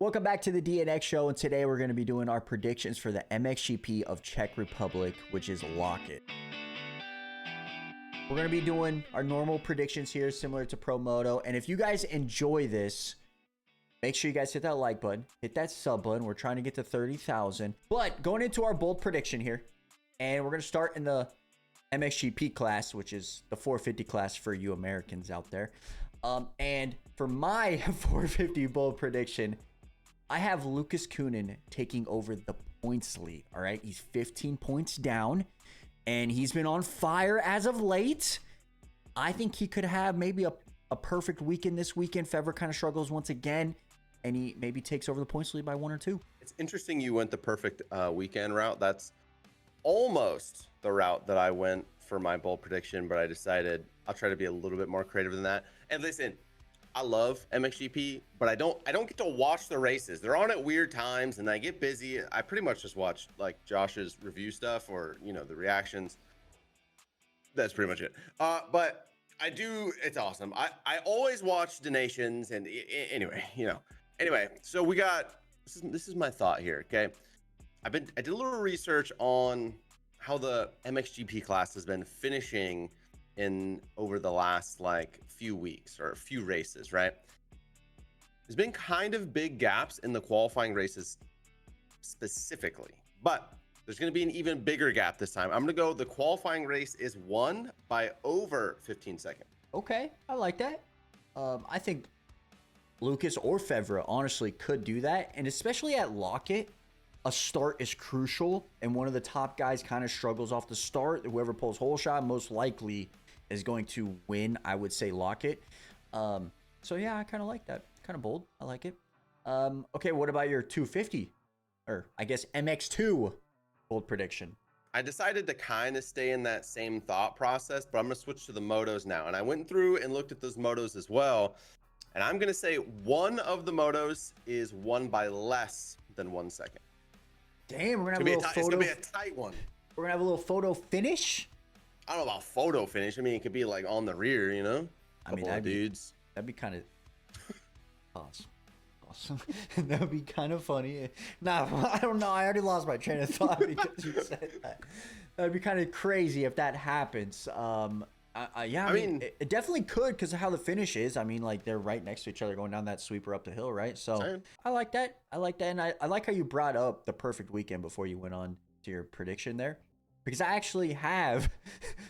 Welcome back to the DNX show, and today we're going to be doing our predictions for the MXGP of Czech Republic, which is Locket. We're going to be doing our normal predictions here, similar to Pro Moto, and if you guys enjoy this, make sure you guys hit that like button, hit that sub button. We're trying to get to 30,000, but going into our bold prediction here, and we're going to start in the MXGP class, which is the 450 class for you Americans out there. And for my 450 bold prediction, I have Lucas Coenen taking over the points lead. All right, he's 15 points down, and he's been on fire as of late. I think he could have maybe a perfect weekend this weekend. Fevre kind of struggles once again, and he maybe takes over the points lead by 1 or 2. It's interesting you went the perfect weekend route. That's almost the route that I went for my bold prediction, but I decided I'll try to be a little bit more creative than that. And listen, I love MXGP, but I don't get to watch the races. They're on at weird times, and I get busy. I pretty much just watch like Josh's review stuff or the reactions. That's pretty much it. But I do. It's awesome. I always watch the nations, and anyway. So we got this is my thought here. Okay, I did a little research on how the MXGP class has been finishing in over the last few weeks or a few races, right? There's been kind of big gaps in the qualifying races specifically, but there's going to be an even bigger gap this time. I'm going to go the qualifying race is won by over 15 seconds. Okay, I like that. I think Lucas or Fevre honestly could do that, and especially at Locket, a start is crucial, and one of the top guys kind of struggles off the start. Whoever pulls hole shot most likely is going to win, I would say, Locket. So yeah, I kind of like that. Kind of bold. I like it. Okay, what about your 250? Or I guess MX2 bold prediction? I decided to kind of stay in that same thought process, but I'm going to switch to the motos now. And I went through and looked at those motos as well. And I'm going to say one of the motos is won by less than 1 second. Damn, we're going to have a little photo. It's going to be a tight one. We're going to have a little photo finish. I don't know about photo finish. I mean, it could be like on the rear, I mean, that'd be kind of awesome. That would be kind of funny. Nah, I don't know. I already lost my train of thought because you said that. That'd be kind of crazy if that happens. Yeah, I mean, it definitely could because of how the finish is. I mean, like they're right next to each other going down that sweeper up the hill, right? So same. I like that. And I like how you brought up the perfect weekend before you went on to your prediction there. Because I actually have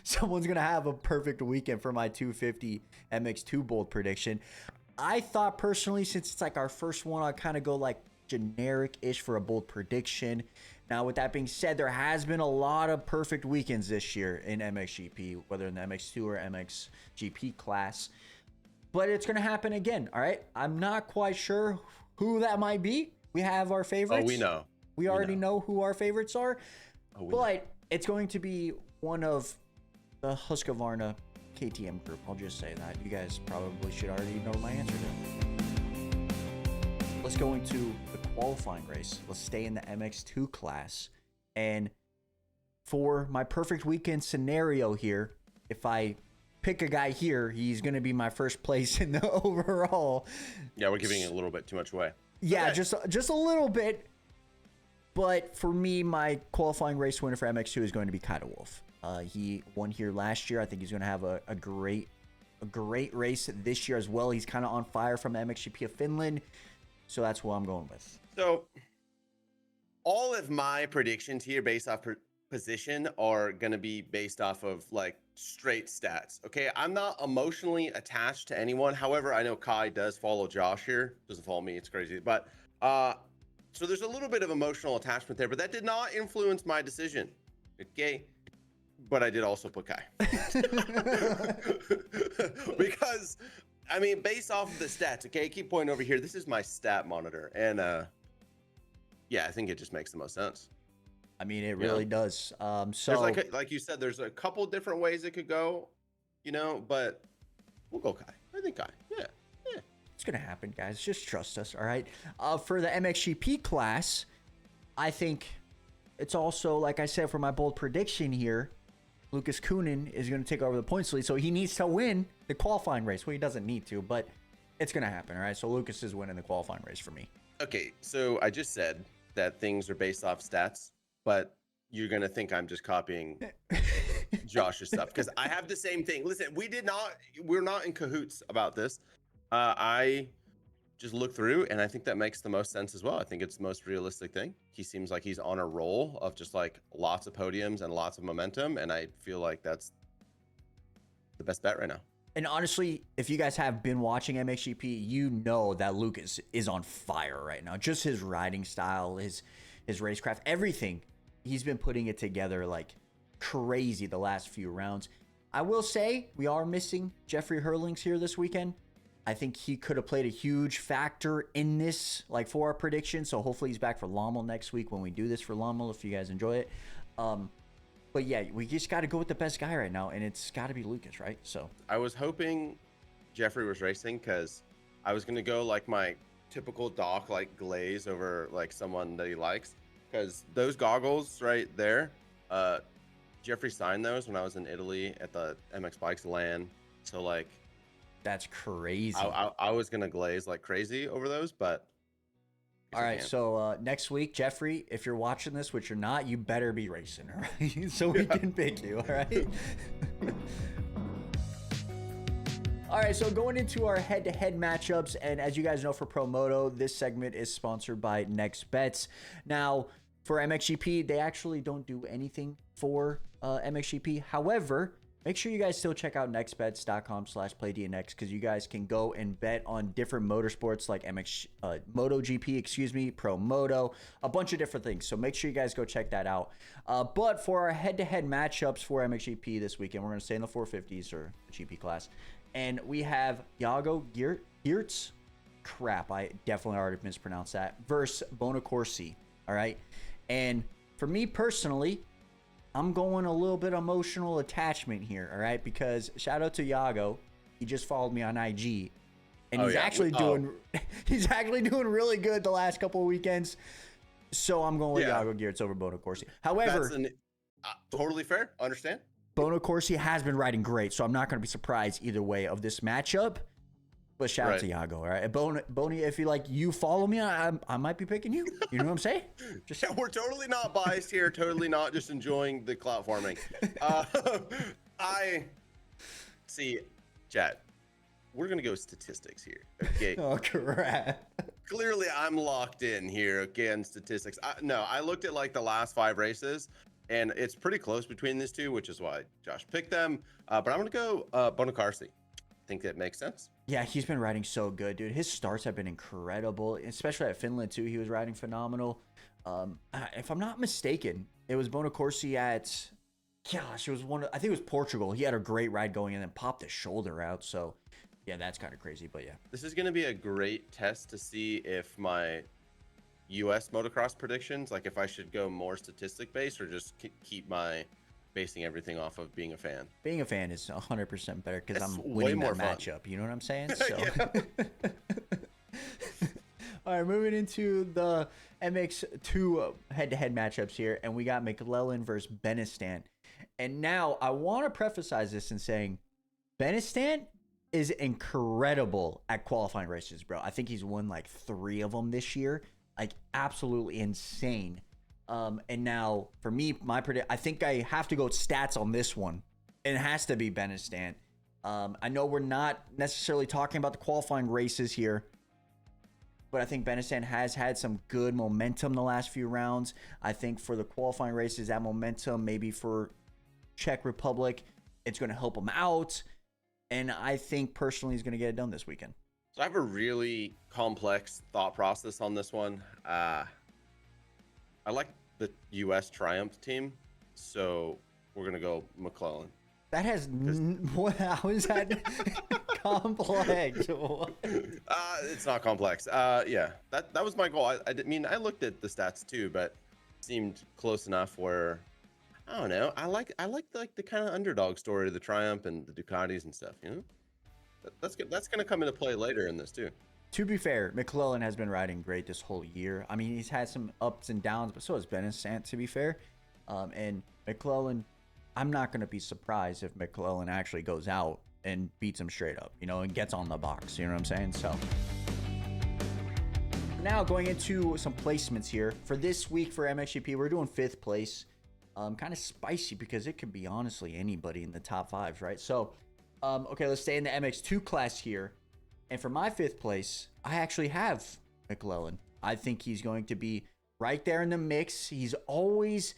someone's going to have a perfect weekend for my 250 MX2 bold prediction. I thought personally, since it's like our first one, I'll kind of go like generic-ish for a bold prediction. Now, with that being said, there has been a lot of perfect weekends this year in MXGP, whether in the MX2 or MXGP class. But it's going to happen again, all right? I'm not quite sure who that might be. We have our favorites. Oh, we know. We already know who our favorites are. But it's going to be one of the Husqvarna KTM group. I'll just say that. You guys probably should already know my answer there. Let's go into the qualifying race. Let's stay in the MX2 class. And for my perfect weekend scenario here, if I pick a guy here, he's going to be my first place in the overall. Yeah, we're giving it a little bit too much away. Yeah, okay. just a little bit. But for me, my qualifying race winner for MX2 is going to be Kyle Wolf. He won here last year. I think he's going to have a great race this year as well. He's kind of on fire from the MXGP of Finland. So that's who I'm going with. So all of my predictions here based off position are going to be based off of straight stats. Okay, I'm not emotionally attached to anyone. However, I know Kai does follow Josh here. Doesn't follow me. It's crazy. But so there's a little bit of emotional attachment there, but that did not influence my decision. Okay. But I did also put Kai. Because, I mean, based off of the stats, okay, keep pointing over here. This is my stat monitor. And yeah, I think it just makes the most sense. I mean, it really does. So there's like you said, there's a couple different ways it could go, but we'll go Kai. I think Kai. Yeah. It's going to happen, guys. Just trust us, all right? For the MXGP class, I think it's also, like I said, for my bold prediction here, Lucas Coenen is going to take over the points lead, so he needs to win the qualifying race. Well, he doesn't need to, but it's going to happen, all right? So Lucas is winning the qualifying race for me. Okay, so I just said that things are based off stats, but you're gonna think I'm just copying Josh's stuff because I have the same thing. Listen, we're not in cahoots about this. I just look through, and I think that makes the most sense as well. I think it's the most realistic thing. He seems like he's on a roll of just like lots of podiums and lots of momentum, and I feel like that's the best bet right now. And honestly, if you guys have been watching MXGP, you know that Lucas is on fire right now. Just his riding style, his racecraft, everything. He's been putting it together like crazy the last few rounds. I will say we are missing Jeffrey Hurlings here this weekend. I think he could have played a huge factor in this, like for our prediction. So hopefully he's back for Lommel next week when we do this for Lommel, if you guys enjoy it. But yeah, we just got to go with the best guy right now, and it's got to be Lucas, right? So I was hoping Jeffrey was racing because I was gonna go like my typical Doc like glaze over like someone that he likes, because those goggles right there, Jeffrey signed those when I was in Italy at the MX Bikes LAN. So like, that's crazy. I was gonna glaze like crazy over those, but all right. So next week, Jeffrey, if you're watching this, which you're not, you better be racing, all right? So we can pick you, all right? All right, so going into our head-to-head matchups, and as you guys know for Pro Moto, this segment is sponsored by Next Bets. Now, for MXGP, they actually don't do anything for MXGP. However, make sure you guys still check out nextbets.com/playdnx because you guys can go and bet on different motorsports like MotoGP, Pro Moto, a bunch of different things. So make sure you guys go check that out. But for our head-to-head matchups for MXGP this weekend, we're going to stay in the 450s or the GP class. And we have Iago Geerts. Crap, I definitely already mispronounced that. Versus Bonacorsi. All right. And for me personally, I'm going a little bit emotional attachment here, all right? Because shout out to Iago. He just followed me on IG. And he's actually doing really good the last couple of weekends. So I'm going with Iago Geerts over Bonacorsi. However, totally fair. Understand? Bonacorsi has been riding great, so I'm not going to be surprised either way of this matchup. But shout out to Iago, all right? Boney, if you follow me, I might be picking you. You know what I'm saying? Yeah, we're totally not biased here. Totally not just enjoying the clout farming. I see, chat. We're gonna go statistics here. Okay. Oh crap. Clearly, I'm locked in here. Again, statistics. I looked at like the last 5 races, and it's pretty close between these two, which is why Josh picked them. But I'm gonna go Bonacarsi. Think that makes sense. Yeah, he's been riding so good, dude. His starts have been incredible, especially at Finland too. He was riding phenomenal. If I'm not mistaken, it was Bonacorsi at, gosh, it was I think it was Portugal. He had a great ride going and then popped his shoulder out. So yeah, that's kind of crazy, but yeah. This is going to be a great test to see if my US motocross predictions, like if I should go more statistic based or just keep my basing everything off of being a fan. Being a fan is 100% better because I'm winning that matchup. You know what I'm saying? So. All right, moving into the MX2 head-to-head matchups here, and we got McClellan versus Benistant. And now I want to preface this in saying Benistant is incredible at qualifying races, bro. I think he's won like 3 of them this year. Like absolutely insane. And now for me, I think I have to go with stats on this one. It has to be Benistant. I know we're not necessarily talking about the qualifying races here, but I think Benistant has had some good momentum the last few rounds. I think for the qualifying races, that momentum, maybe for Czech Republic, it's going to help him out. And I think personally he's going to get it done this weekend. So I have a really complex thought process on this one. I like the U.S. Triumph team, so we're gonna go McClellan. That has how is that complex? It's not complex. Yeah, that was my goal. I looked at the stats too, but it seemed close enough where I don't know. I like the kind of underdog story of the Triumph and the Ducatis and stuff. You know, that's gonna come into play later in this too. To be fair, McClellan has been riding great this whole year. I mean, he's had some ups and downs, but so has Benistant, to be fair. And McClellan, I'm not going to be surprised if McClellan actually goes out and beats him straight up, and gets on the box. You know what I'm saying? So Now going into some placements here for this week for MXGP, we're doing 5th place. Kind of spicy because it could be honestly anybody in the top 5s, right? So, okay, let's stay in the MX2 class here. And for my 5th place, I actually have McClellan. I think he's going to be right there in the mix. He's always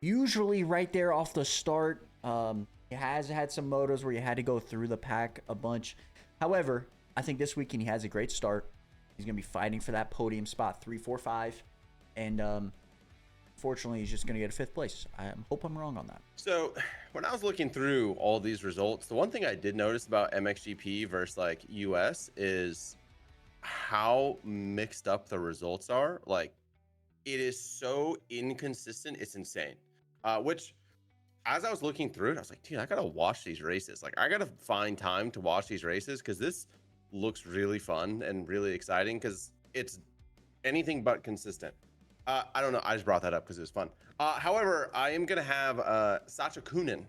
usually right there off the start. He has had some motos where you had to go through the pack a bunch. However, I think this weekend he has a great start. He's going to be fighting for that podium spot 3, 4, 5. And fortunately, he's just going to get a 5th place. I hope I'm wrong on that. So when I was looking through all these results, the one thing I did notice about MXGP versus like US is how mixed up the results are. Like, it is so inconsistent. It's insane. Which, as I was looking through it, I was like, dude, I got to watch these races. Like, I got to find time to watch these races because this looks really fun and really exciting because it's anything but consistent. I don't know. I just brought that up because it was fun. However, I am going to have Sacha Coenen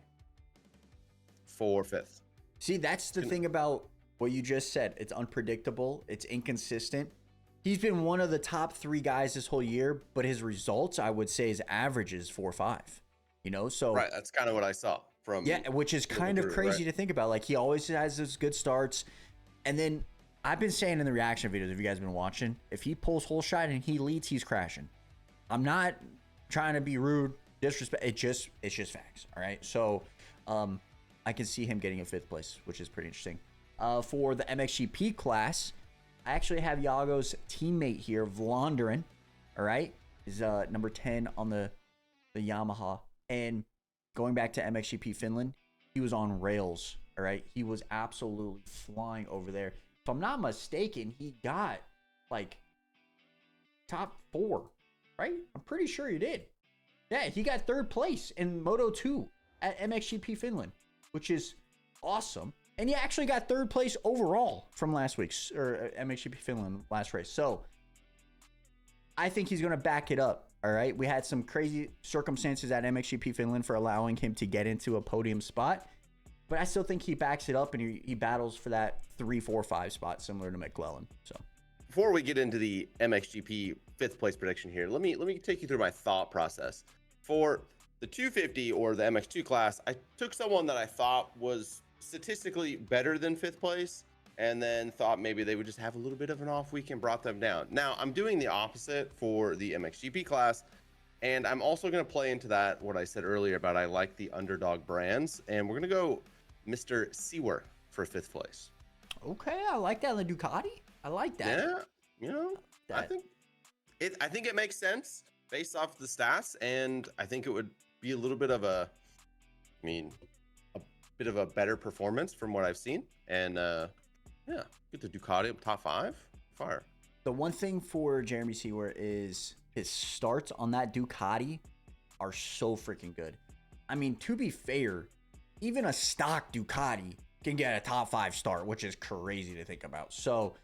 for 5th. See, that's the thing about what you just said. It's unpredictable. It's inconsistent. He's been one of the top 3 guys this whole year, but his results, I would say, his average is 4 or 5. You know, so right. That's kind of what I saw from. Yeah, which is kind of crazy to think about. Like, he always has those good starts, and then I've been saying in the reaction videos, if you guys have been watching, if he pulls whole shot and he leads, he's crashing. I'm not trying to be rude, disrespect. It's just facts. All right. So, I can see him getting a 5th place, which is pretty interesting. For the MXGP class, I actually have Yago's teammate here, Vlonderen. All right. Is number 10 on the Yamaha. And going back to MXGP Finland, he was on rails. All right. He was absolutely flying over there. If I'm not mistaken, he got like top 4. Right? I'm pretty sure he did. Yeah, he got 3rd place in Moto 2 at MXGP Finland, which is awesome. And he actually got 3rd place overall from last week's or MXGP Finland last race. So I think he's going to back it up. All right. We had some crazy circumstances at MXGP Finland for allowing him to get into a podium spot, but I still think he backs it up and he battles for that 3, 4, 5 spot similar to McClellan. So before we get into the MXGP 5th place prediction here, let me take you through my thought process. For the 250 or the MX2 class, I took someone that I thought was statistically better than 5th place and then thought maybe they would just have a little bit of an off week and brought them down. Now, I'm doing the opposite for the MXGP class, and I'm also going to play into that what I said earlier about I like the underdog brands, and we're going to go Mr. Sewer for 5th place. Okay, I like that on the Ducati. I like that. Yeah, you know, I think it makes sense based off the stats, and I think it would be a little bit of a bit of a better performance from what I've seen. And yeah, get the Ducati up top 5. Fire. The one thing for Jeremy Sewer is his starts on that Ducati are so freaking good. I mean, to be fair, even a stock Ducati can get a top 5 start, which is crazy to think about. So,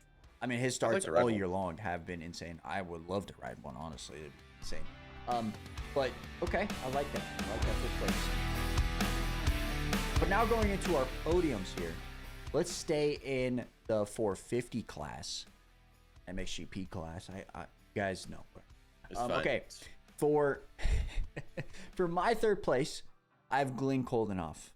I mean, his starts all year long have been insane. I would love to ride one, honestly. It'd be insane. But, okay, I like that. I like that 5th place. But now going into our podiums here, let's stay in the 450 class, MXGP class. I you guys know. Okay, for my 3rd place, I have Glenn Koldenhoff.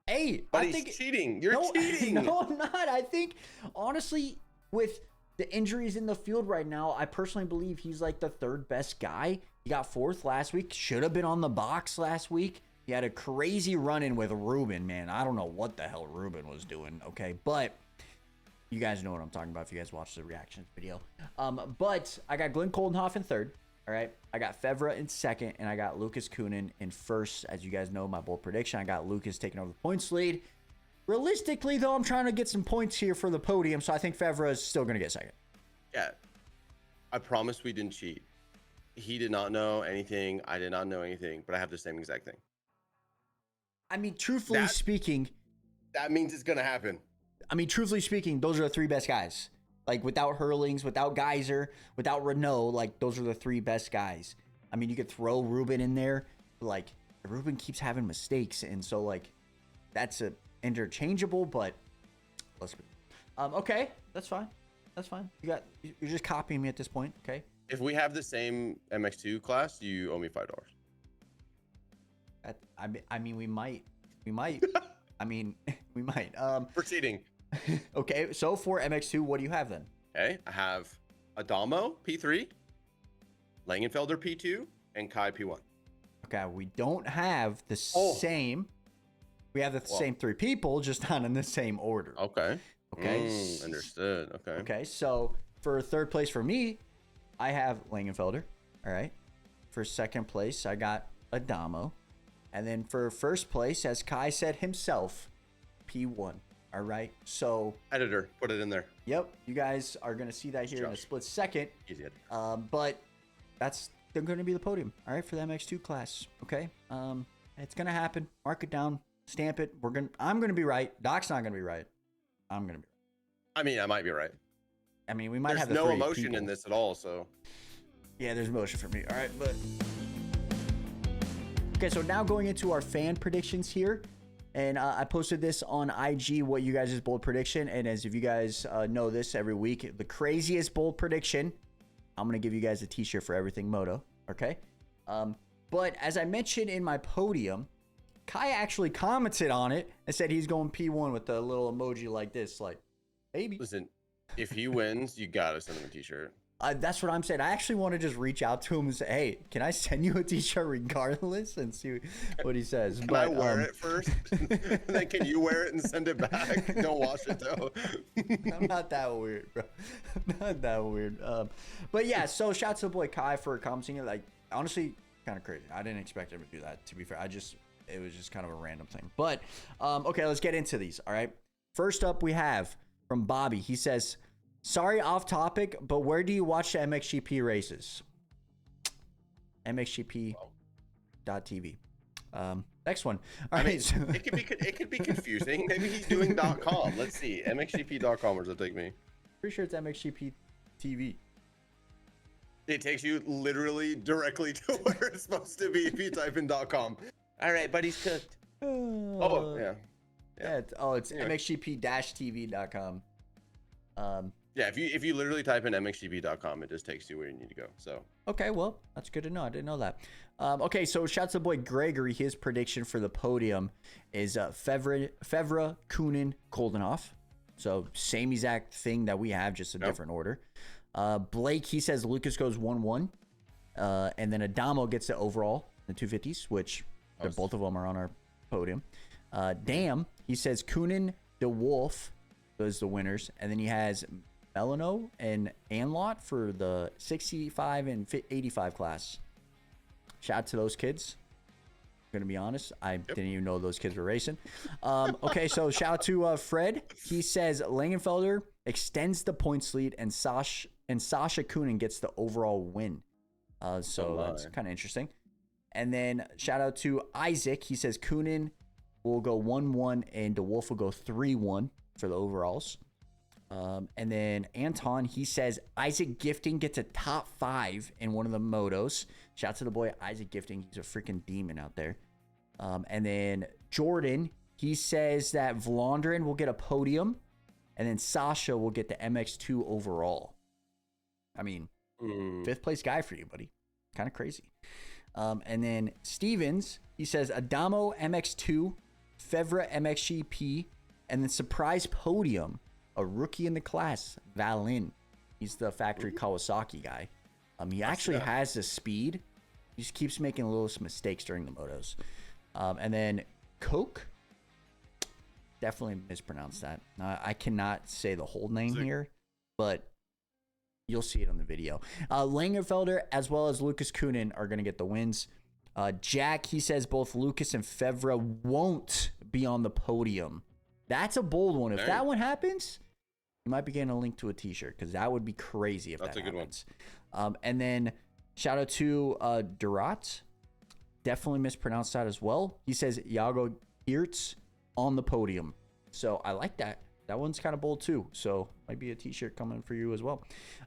Hey, but he's cheating. You're cheating. No, I'm not. I think, honestly, with the injuries in the field right now, I personally believe he's like the 3rd best guy. He got 4th last week. Should have been on the box last week. He had a crazy run-in with Ruben, man. I don't know what the hell Ruben was doing, okay? But you guys know what I'm talking about if you guys watched the reactions video. But I got Glenn Koldenhoff in 3rd. All right, I got Fevra in 2nd, and I got Lucas Coenen in 1st. As you guys know, my bold prediction, I got Lucas taking over the points lead. Realistically, though, I'm trying to get some points here for the podium, so I think Fevra is still going to get 2nd. Yeah, I promise we didn't cheat. He did not know anything. I did not know anything, but I have the same exact thing. I mean, truthfully speaking, that means it's going to happen. I mean, truthfully speaking, those are the 3 best guys. Like, without Hurlings, without Geyser, without Renault, like, those are the 3 best guys. I mean, you could throw Ruben in there, but, like, Ruben keeps having mistakes, and so, like, that's interchangeable, but let's be. Okay, that's fine. That's fine. You're just copying me at this point. Okay. If we have the same MX2 class, you owe me $5. I mean, we might. I mean, we might. Proceeding. Okay. So for MX2, what do you have then? Okay, I have Adamo P3, Langenfelder P2, and Kai P1. Okay, we don't have the same. We have the same three people, just not in the same order. Okay. Okay. Understood. Okay. Okay, so for third place for me, I have Langenfelder. All right. For second place, I got Adamo. And then for first place, as Kai said himself, P1. All right. So editor, put it in there. Yep. You guys are going to see that here in a split second. Easy. But they're going to be the podium. All right. For the MX2 class. Okay. It's going to happen. Mark it down. Stamp it. I'm going to be right. Doc's not going to be right. I'm going to be right. I mean, I might be right. I mean, we might have no emotion in this at all. So yeah, there's emotion for me. All right. But okay. So now going into our fan predictions here. And I posted this on IG, what you guys' bold prediction. And as if you guys know this every week, the craziest bold prediction, I'm going to give you guys a t-shirt for everything moto. Okay. But as I mentioned in my podium, Kai actually commented on it and said he's going P1 with a little emoji like this, like, baby. Listen, if he wins, you got to send him a t-shirt. That's what I'm saying. I actually want to just reach out to him and say, hey, can I send you a t-shirt regardless and see what he says? Can I wear it first? And then can you wear it and send it back? Don't wash it though. I'm not that weird, bro. I'm not that weird. But yeah, so shout out to the boy Kai for commenting it. Like, honestly, kind of crazy. I didn't expect him to do that, to be fair. It was just kind of a random thing. But, okay, let's get into these, all right? First up, we have from Bobby. He says, sorry, off topic, but where do you watch the MXGP races? MXGP.tv. Next one. All right. So it could be confusing. Maybe he's doing .com. Let's see. MXGP.com. Where does it take me? Pretty sure it's MXGP TV. It takes you literally directly to where it's supposed to be if you type in .com. All right, buddy's cooked. Oh, yeah. It's anyway. MXGP-TV.com. Yeah, if you literally type in mxgp.com, it just takes you where you need to go. So okay, well, that's good to know. I didn't know that. Okay, so shouts to the boy Gregory. His prediction for the podium is Fevra, Coenen, Koldenhoff. So same exact thing that we have, just a different order. Blake, he says Lucas goes 1-1, and then Adamo gets the overall, the 250s, which both of them are on our podium. Dam, he says Coenen, DeWolf, those the winners, and then he has Melano and Anlot for the 65 and 85 class. Shout out to those kids. I'm gonna be honest, I didn't even know those kids were racing. Okay, so shout out to Fred. He says Langenfelder extends the points lead, and Sasha Coenen gets the overall win. So that's kind of interesting. And then shout out to Isaac. He says Coenen will go 1-1 and DeWolf will go 3-1 for the overalls. And then Anton, he says Isaac Gifting gets a top 5 in one of the motos. Shout out to the boy Isaac Gifting. He's a freaking demon out there. And then Jordan, he says that Vlondrin will get a podium. And then Sasha will get the MX2 overall. I mean, 5th place guy for you, buddy. Kind of crazy. And then Stevens, he says Adamo MX2, Fevra MXGP, and then surprise podium, a rookie in the class, Valin. He's the factory Kawasaki guy. He actually has the speed. He just keeps making little mistakes during the motos. And then Coke, definitely mispronounced that. I cannot say the whole name here, but you'll see it on the video. Langenfelder as well as Lucas Coenen are going to get the wins. Jack, he says both Lucas and Fevra won't be on the podium. That's a bold one. If that one happens, you might be getting a link to a t-shirt, because that would be crazy if that happens. And then shout out to Durat. Definitely mispronounced that as well. He says Iago Geertz on the podium. So I like that. That one's kind of bold too. So might be a t-shirt coming for you as well.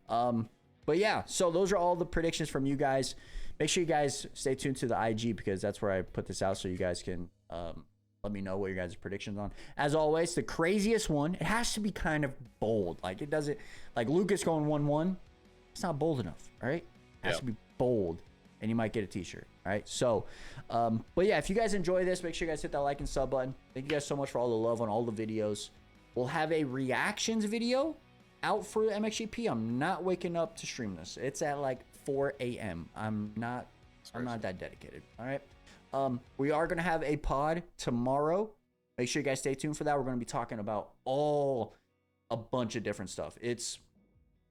But yeah, so those are all the predictions from you guys. Make sure you guys stay tuned to the IG, because that's where I put this out, so you guys can Let me know what your guys' predictions on. As always, the craziest one, it has to be kind of bold. Like it doesn't, like Lucas going 1-1, it's not bold enough, all right? It has to be bold, and you might get a t-shirt, all right? So, but yeah, if you guys enjoy this, make sure you guys hit that like and sub button. Thank you guys so much for all the love on all the videos. We'll have a reactions video out for MXGP. I'm not waking up to stream this. It's at like 4 a.m. I'm not that dedicated, all right? We are going to have a pod tomorrow. Make sure you guys stay tuned for that. We're going to be talking about a bunch of different stuff. It's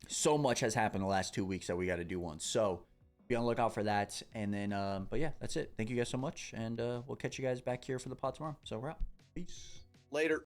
so much has happened the last 2 weeks that we got to do one. So be on the lookout for that. And then, but yeah, that's it. Thank you guys so much. And we'll catch you guys back here for the pod tomorrow. So we're out. Peace. Later.